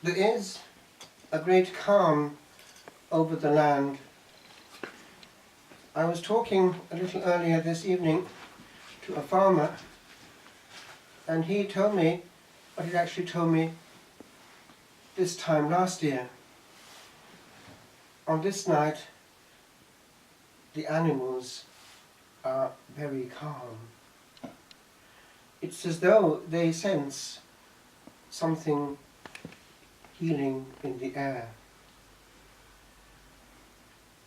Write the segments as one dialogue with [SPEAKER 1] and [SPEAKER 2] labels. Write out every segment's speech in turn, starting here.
[SPEAKER 1] there is a great calm over the land. I was talking a little earlier this evening to a farmer, and he told me what he'd actually told me this time last year. On this night, the animals are very calm. It's as though they sense something healing in the air.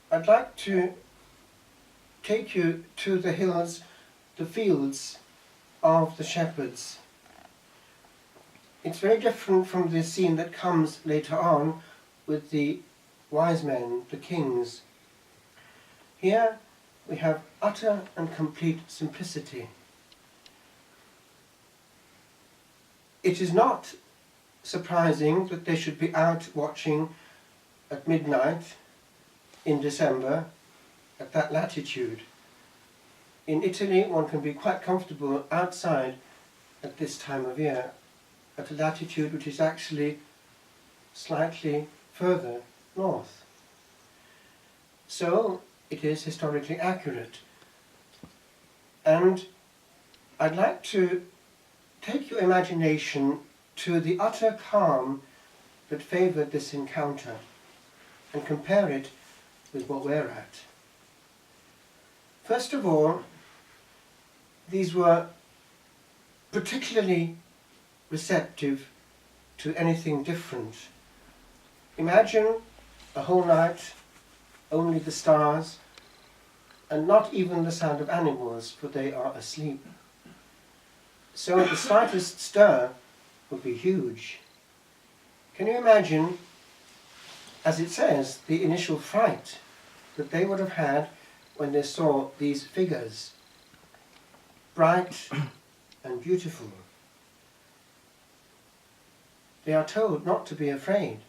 [SPEAKER 1] I'd like to take you to the hills, the fields of the shepherds. It's very different from the scene that comes later on with the wise men, the kings. Here we have utter and complete simplicity. It is not surprising that they should be out watching at midnight in December at that latitude. In Italy, one can be quite comfortable outside at this time of year, at a latitude which is actually slightly further north. So it is historically accurate. And I'd like to take your imagination to the utter calm that favoured this encounter and compare it with what we're at. First of all, these were particularly receptive to anything different. Imagine a whole night, only the stars, and not even the sound of animals, for they are asleep. So the slightest stir would be huge. Can you imagine, as it says, the initial fright that they would have had when they saw these figures, bright and beautiful? They are told not to be afraid.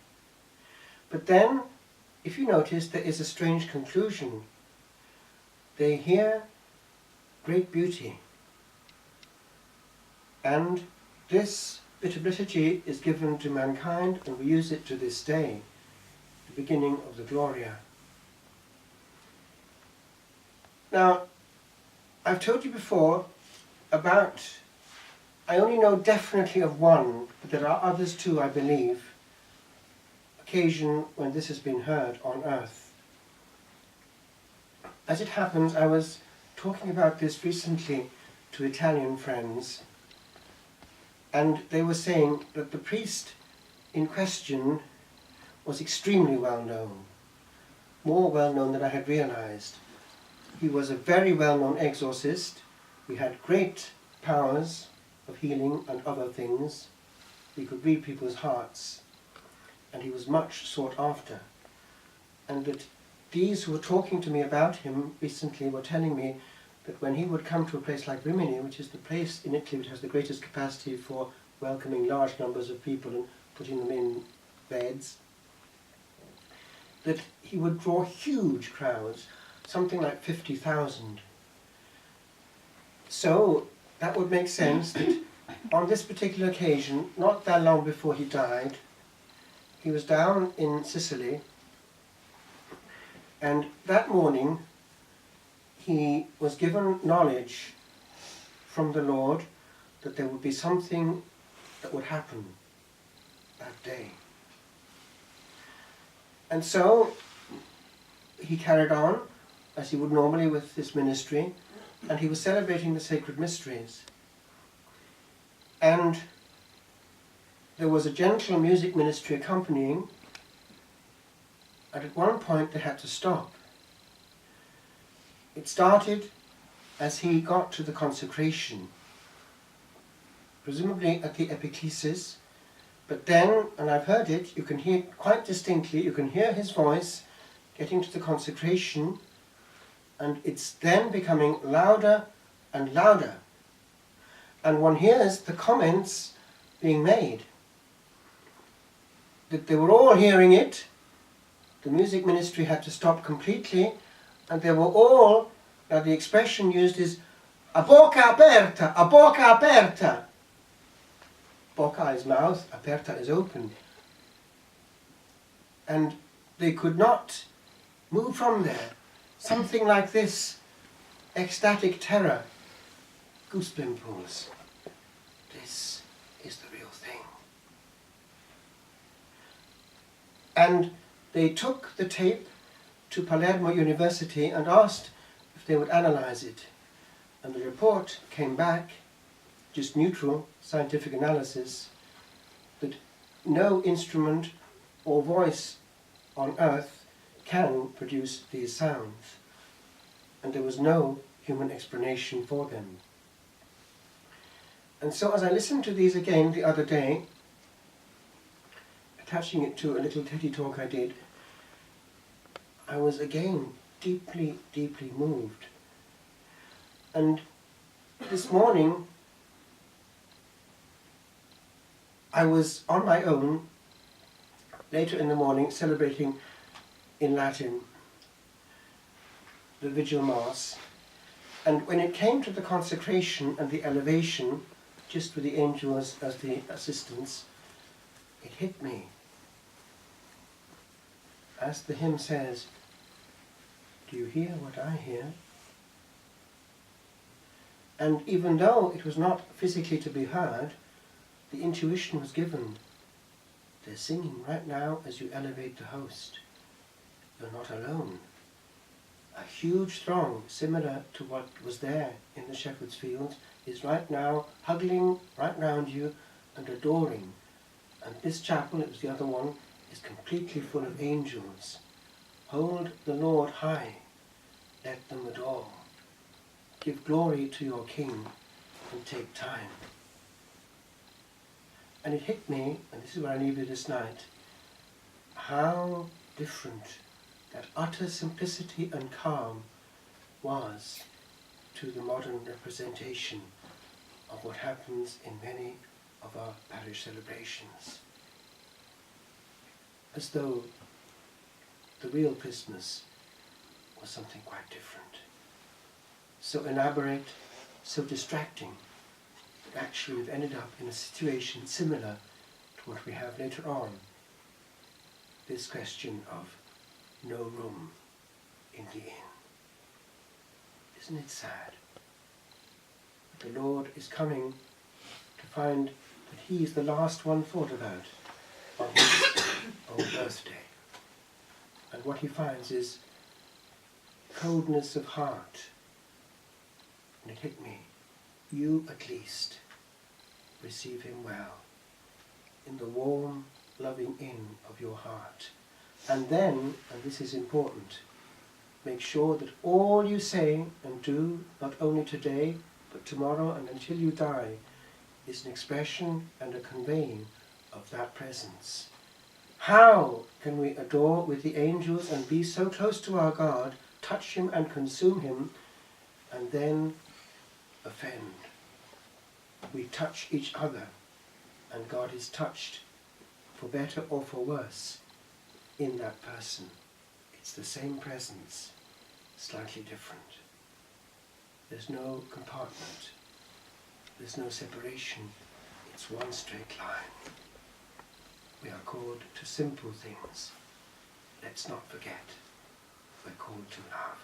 [SPEAKER 1] But then, if you notice, there is a strange conclusion. They hear great beauty. And this bit of liturgy is given to mankind, and we use it to this day, the beginning of the Gloria. Now, I've told you before about, I only know definitely of one, but there are others too, I believe, occasion when this has been heard on earth. As it happens, I was talking about this recently to Italian friends, and they were saying that the priest in question was extremely well known, more well known than I had realized. He was a very well-known exorcist. He had great powers of healing and other things. He could read people's hearts, and he was much sought after. And that these who were talking to me about him recently were telling me that when he would come to a place like Rimini, which is the place in Italy which has the greatest capacity for welcoming large numbers of people and putting them in beds, that he would draw huge crowds, something like 50,000. So that would make sense that on this particular occasion, not that long before he died, he was down in Sicily, and that morning he was given knowledge from the Lord that there would be something that would happen that day. And so he carried on as he would normally with his ministry, and he was celebrating the sacred mysteries. And there was a gentle music ministry accompanying, and at one point they had to stop. It started as he got to the consecration, presumably at the epiclesis, but then, and I've heard it, you can hear quite distinctly, you can hear his voice getting to the consecration, and it's then becoming louder and louder. And one hears the comments being made, that they were all hearing it. The music ministry had to stop completely, and they were all, now the expression used is a bocca aperta, a bocca aperta. Bocca is mouth, aperta is open. and they could not move from there. Something like this, ecstatic terror, goose pimples. This is the real thing. And they took the tape to Palermo University and asked if they would analyze it. And the report came back, just neutral scientific analysis, that no instrument or voice on earth can produce these sounds. And there was no human explanation for them. And so as I listened to these again the other day, attaching it to a little TEDdy talk I did, I was again deeply, deeply moved. And this morning, I was on my own, later in the morning, celebrating in Latin the Vigil Mass. And when it came to the consecration and the elevation, just with the angels as the assistants, it hit me. As the hymn says, "Do you hear what I hear?" And even though it was not physically to be heard, the intuition was given. They're singing right now as you elevate the host. You're not alone. A huge throng, similar to what was there in the Shepherd's Field, is right now huddling right round you and adoring. And this chapel, it was the other one, is completely full of angels. Hold the Lord high, let them adore. Give glory to your King and take time. And it hit me, and this is where I leave you this night, how different that utter simplicity and calm was to the modern representation of what happens in many of our parish celebrations. As though the real Christmas was something quite different. So elaborate, so distracting, that actually we've ended up in a situation similar to what we have later on. This question of no room in the inn. Isn't it sad? The Lord is coming to find that He is the last one thought about on His own birthday. And what He finds is coldness of heart. And it hit me. You at least receive Him well, in the warm, loving inn of your heart. And then, and this is important, make sure that all you say and do, not only today, but tomorrow and until you die, is an expression and a conveying of that presence. How can we adore with the angels and be so close to our God, touch Him and consume Him, and then offend? We touch each other, and God is touched, for better or for worse, in that person. It's the same presence, slightly different. There's no compartment. There's no separation. It's one straight line. We are called to simple things. Let's not forget, we're called to love.